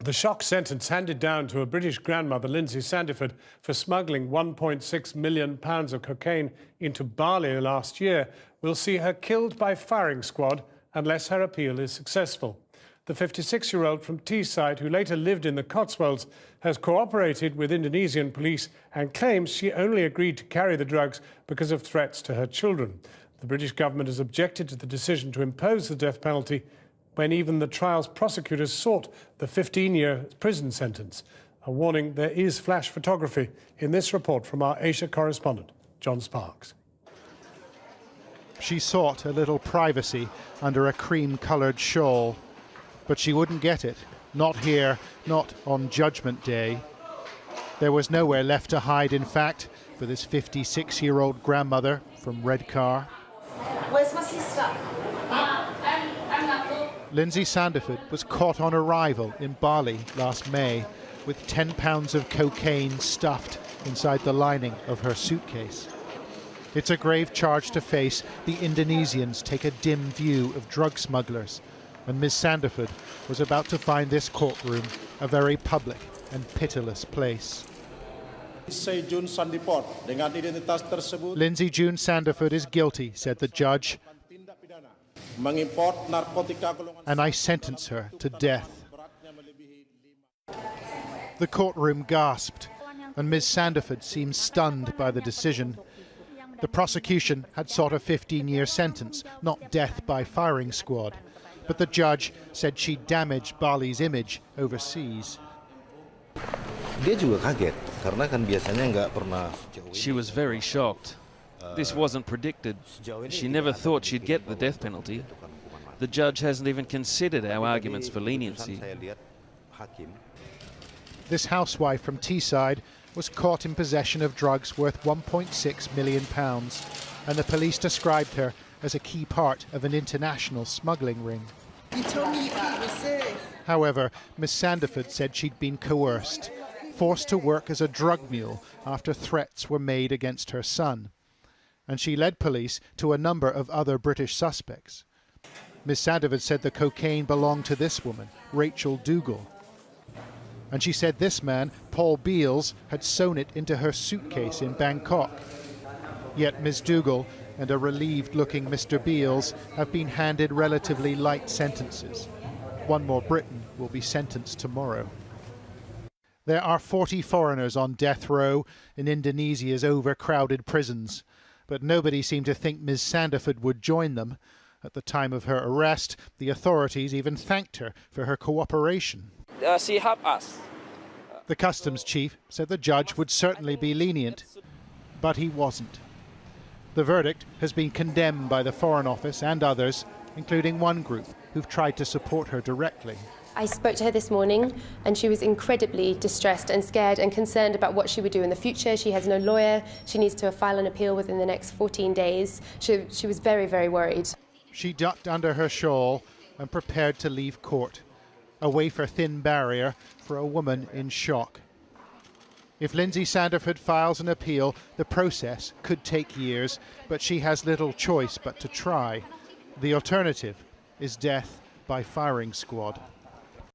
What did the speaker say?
The shock sentence handed down to a British grandmother, Lindsay Sandiford, for smuggling £1.6 million of cocaine into Bali last year will see her killed by firing squad unless her appeal is successful. The 56-year-old from Teesside, who later lived in the Cotswolds, has cooperated with Indonesian police and claims she only agreed to carry the drugs because of threats to her children. The British government has objected to the decision to impose the death penalty when even the trial's prosecutors sought the 15-year prison sentence. A warning: there is flash photography in this report from our Asia correspondent, John Sparks. She sought a little privacy under a cream-coloured shawl, but she wouldn't get it. Not here, not on Judgment Day. There was nowhere left to hide, in fact, for this 56-year-old grandmother from Redcar. Where's my sister? Lindsay Sandiford was caught on arrival in Bali last May with 10 pounds of cocaine stuffed inside the lining of her suitcase. It's a grave charge to face. The Indonesians take a dim view of drug smugglers, and Ms. Sandiford was about to find this courtroom a very public and pitiless place. Lindsay June Sandiford is guilty, said the judge, and I sentence her to death. The courtroom gasped, and Ms. Sandiford seemed stunned by the decision. The prosecution had sought a 15-year sentence, not death by firing squad, but the judge said she damaged Bali's image overseas. She was very shocked. This wasn't predicted. She never thought she'd get the death penalty. The judge hasn't even considered our arguments for leniency. This housewife from Teesside was caught in possession of drugs worth £1.6 million, and the police described her as a key part of an international smuggling ring. You told me you keep me safe. However, Miss Sandiford said she'd been coerced, forced to work as a drug mule after threats were made against her son. And she led police to a number of other British suspects. Miss Sandiford said the cocaine belonged to this woman, Rachel Dougal. And she said this man, Paul Beales, had sewn it into her suitcase in Bangkok. Yet Ms. Dougal and a relieved-looking Mr. Beales have been handed relatively light sentences. One more Briton will be sentenced tomorrow. There are 40 foreigners on death row in Indonesia's overcrowded prisons, but nobody seemed to think Ms. Sandiford would join them. At the time of her arrest, the authorities even thanked her for her cooperation. She helped us. The customs chief said the judge would certainly be lenient, but he wasn't. The verdict has been condemned by the Foreign Office and others, including one group who've tried to support her directly. I spoke to her this morning and she was incredibly distressed and scared and concerned about what she would do in the future. She has no lawyer. She needs to file an appeal within the next 14 days. She was very, very worried. She ducked under her shawl and prepared to leave court, a wafer-thin barrier for a woman in shock. If Lindsay Sandiford files an appeal, the process could take years, but she has little choice but to try. The alternative is death by firing squad.